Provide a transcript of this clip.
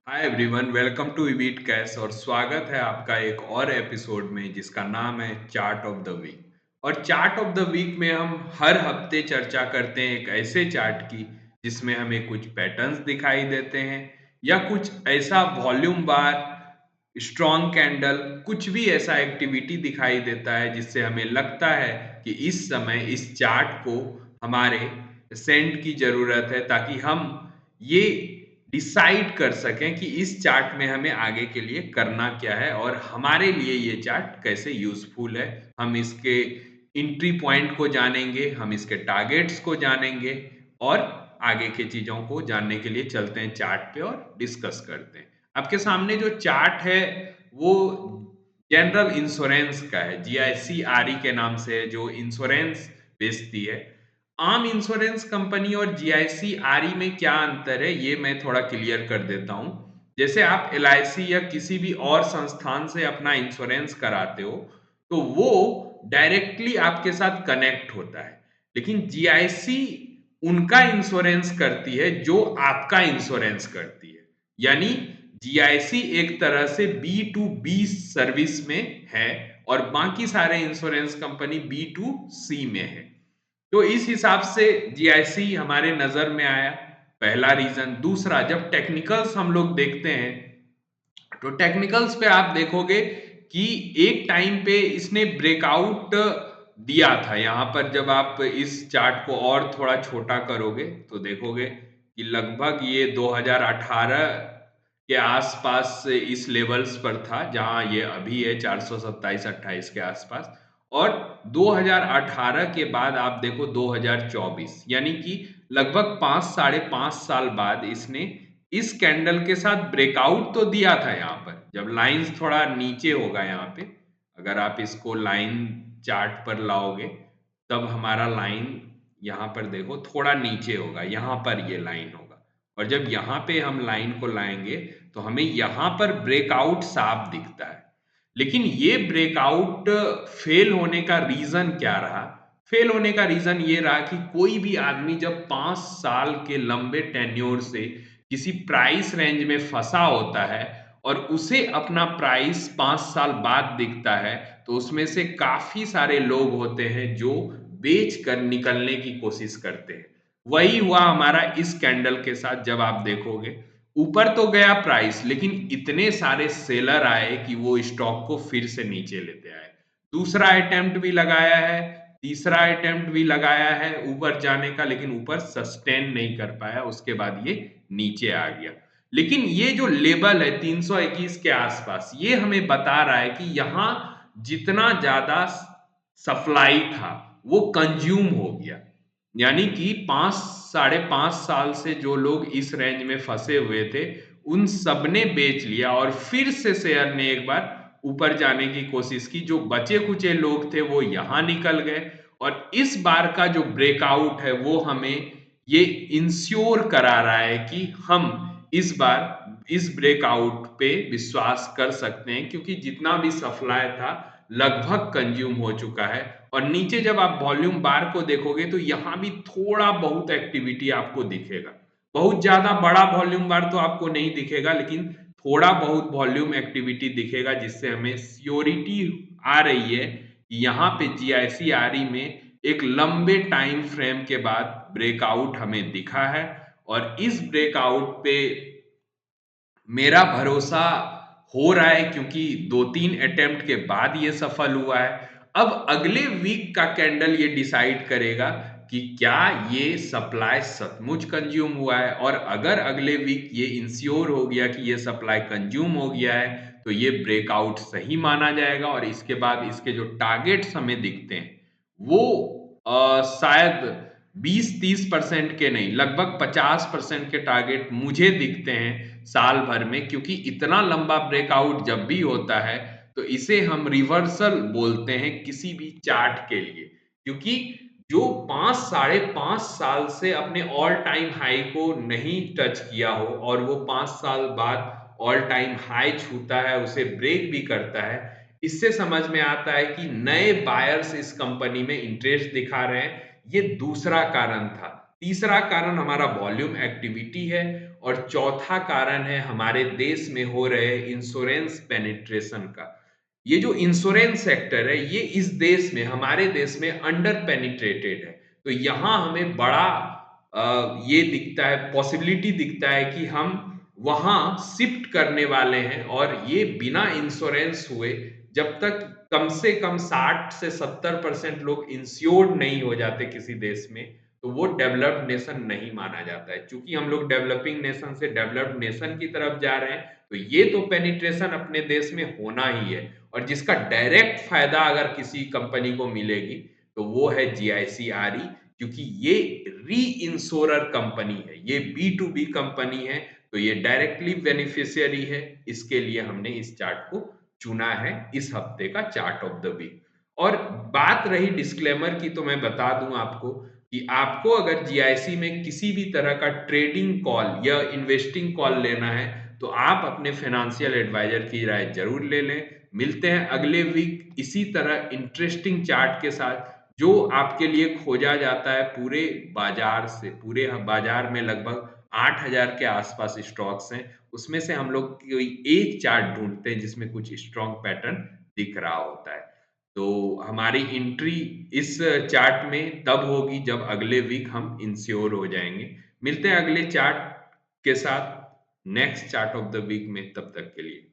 Hi everyone, welcome to इवीट cash और स्वागत है आपका एक और एपिसोड में जिसका नाम है चार्ट ऑफ द वीक। और चार्ट ऑफ द वीक में हम हर हफ्ते चर्चा करते हैं एक ऐसे चार्ट की जिसमें हमें कुछ पैटर्न्स दिखाई देते हैं या कुछ ऐसा वॉल्यूम बार, स्ट्रॉन्ग कैंडल, कुछ भी ऐसा एक्टिविटी दिखाई देता है जिससे हमें लगता है कि इस समय इस चार्ट को हमारे सेंड की जरूरत है ताकि हम ये डिसाइड कर सकें कि इस चार्ट में हमें आगे के लिए करना क्या है और हमारे लिए ये चार्ट कैसे यूजफुल है। हम इसके एंट्री पॉइंट को जानेंगे, हम इसके टारगेट्स को जानेंगे और आगे की चीजों को जानने के लिए चलते हैं चार्ट पे और डिस्कस करते हैं। आपके सामने जो चार्ट है वो जनरल इंश्योरेंस का है, जीआईसी के नाम से है, जो इंश्योरेंस बेचती है। आम इंश्योरेंस कंपनी और जीआईसी आरई में क्या अंतर है ये मैं थोड़ा क्लियर कर देता हूं। जैसे आप एलआईसी या किसी भी और संस्थान से अपना इंश्योरेंस कराते हो तो वो डायरेक्टली आपके साथ कनेक्ट होता है, लेकिन जीआईसी उनका इंश्योरेंस करती है जो आपका इंश्योरेंस करती है। यानी जीआईसी एक तरह से बी टू बी सर्विस में है और बाकी सारे इंश्योरेंस कंपनी बी टू सी में है। तो इस हिसाब से जीआईसी हमारे नजर में आया, पहला रीजन। दूसरा, जब टेक्निकल्स हम लोग देखते हैं तो टेक्निकल्स पे आप देखोगे कि एक टाइम पे इसने ब्रेकआउट दिया था। यहां पर जब आप इस चार्ट को और थोड़ा छोटा करोगे तो देखोगे कि लगभग ये 2018 के आसपास इस लेवल्स पर था जहां ये अभी है 427-28 के आसपास। और 2018 के बाद आप देखो 2024, यानी कि लगभग 5 साढ़े 5 साल बाद इसने इस कैंडल के साथ ब्रेकआउट तो दिया था। यहाँ पर जब लाइंस थोड़ा नीचे होगा, यहाँ पे अगर आप इसको लाइन चार्ट पर लाओगे तब हमारा लाइन यहाँ पर देखो थोड़ा नीचे होगा, यहाँ पर ये लाइन होगा। और जब यहाँ पे हम लाइन को लाएंगे तो हमें यहाँ पर ब्रेकआउट साफ दिखता है। लेकिन ये ब्रेकआउट फेल होने का रीजन क्या रहा? फेल होने का रीजन ये रहा कि कोई भी आदमी जब 5 साल के लंबे टेन्योर से किसी प्राइस रेंज में फंसा होता है और उसे अपना प्राइस 5 साल बाद दिखता है तो उसमें से काफी सारे लोग होते हैं जो बेच कर निकलने की कोशिश करते हैं। वही हुआ हमारा इस कैंडल के साथ। जब आप देखोगे ऊपर तो गया प्राइस, लेकिन इतने सारे सेलर आए कि वो स्टॉक को फिर से नीचे लेते आए। दूसरा अटेम्प्ट भी लगाया है, तीसरा अटेम्प्ट भी लगाया है ऊपर जाने का, लेकिन ऊपर सस्टेन नहीं कर पाया, उसके बाद ये नीचे आ गया। लेकिन ये जो लेवल है 321 के आसपास, ये हमें बता रहा है कि यहां जितना ज्यादा सप्लाई था वो कंज्यूम हो गया। यानी कि 5 साढ़े 5 साल से जो लोग इस रेंज में फंसे हुए थे उन सबने बेच लिया और फिर से शेयर ने एक बार ऊपर जाने की कोशिश की। जो बचे कुचे लोग थे वो यहां निकल गए और इस बार का जो ब्रेकआउट है वो हमें ये इंश्योर करा रहा है कि हम इस बार इस ब्रेकआउट पे विश्वास कर सकते हैं, क्योंकि जितना भी सप्लाई था लगभग कंज्यूम हो चुका है। और नीचे जब आप वॉल्यूम बार को देखोगे तो यहां भी थोड़ा बहुत एक्टिविटी आपको दिखेगा। बहुत ज्यादा बड़ा वॉल्यूम बार तो आपको नहीं दिखेगा, लेकिन थोड़ा बहुत वॉल्यूम एक्टिविटी दिखेगा जिससे हमें श्योरिटी आ रही है कि यहाँ पे जीआईसी आरई में एक लंबे टाइम फ्रेम के बाद ब्रेकआउट हमें दिखा है। और इस ब्रेकआउट पे मेरा भरोसा हो रहा है क्योंकि 2-3 अटेम्प्ट के बाद ये सफल हुआ है। अब अगले वीक का कैंडल ये डिसाइड करेगा कि क्या ये सप्लाई सचमुच कंज्यूम हुआ है, और अगर अगले वीक ये इंश्योर हो गया कि ये सप्लाई कंज्यूम हो गया है तो ये ब्रेकआउट सही माना जाएगा। और इसके बाद इसके जो टारगेट्स हमें दिखते हैं वो शायद 20-30% के नहीं, लगभग 50% के टारगेट मुझे दिखते हैं साल भर में, क्योंकि इतना लंबा ब्रेकआउट जब भी होता है तो इसे हम रिवर्सल बोलते हैं किसी भी चार्ट के लिए। क्योंकि जो 5 साढ़े 5 साल से अपने ऑल टाइम हाई को नहीं टच किया हो और वो 5 साल बाद ऑल टाइम हाई छूता है, उसे ब्रेक भी करता है, इससे समझ में आता है कि नए बायर्स इस कंपनी में इंटरेस्ट दिखा रहे हैं। ये दूसरा कारण था। तीसरा कारण हमारा वॉल्यूम एक्टिविटी है और चौथा कारण है हमारे देश में हो रहे इंश्योरेंस पेनिट्रेशन का। ये जो इंश्योरेंस सेक्टर है, ये इस देश में, हमारे देश में अंडर पेनिट्रेटेड है। तो यहाँ हमें बड़ा ये दिखता है, पॉसिबिलिटी दिखता है कि हम वहाँ शिफ्ट करने वाले हैं, और ये बिना इंश्योरेंस हुए, जब तक कम से कम 60 से 70% लोग इंश्योर्ड नहीं हो जाते किसी देश में, तो वो डेवलप्ड नेशन नहीं माना जाता है। चूंकि हम लोग डेवलपिंग नेशन से डेवलप्ड नेशन की तरफ जा रहे हैं, तो ये तो पेनिट्रेशन अपने देश में होना ही है। और जिसका डायरेक्ट फायदा अगर किसी कंपनी को मिलेगी, तो वो है जीआईसी-आरई, क्योंकि ये री इंश्योरर कंपनी है, ये बी टू बी कंपनी है, तो ये डायरेक्टली बेनिफिशियरी है। इसके लिए हमने इस चार्ट को चुना है इस हफ्ते का चार्ट ऑफ द वीक। और बात रही डिस्क्लेमर की, तो मैं बता दूं आपको कि आपको अगर जीआईसी में किसी भी तरह का ट्रेडिंग कॉल या इन्वेस्टिंग कॉल लेना है, तो आप अपने फाइनेंशियल एडवाइजर की राय जरूर ले लें। मिलते हैं अगले वीक इसी तरह इंटरेस्टिंग चार्ट के साथ, जो आपके लिए खोजा जाता है पूरे बाजार से। पूरे बाजार में लगभग 8,000 के आसपास स्टॉक्स हैं, उसमें से हम लोग कोई एक चार्ट ढूंढते हैं जिसमें कुछ स्ट्रॉन्ग पैटर्न दिख रहा होता है। तो हमारी एंट्री इस चार्ट में तब होगी जब अगले वीक हम इंश्योर हो जाएंगे। मिलते हैं अगले चार्ट के साथ next chart of the week में, तब तक के लिए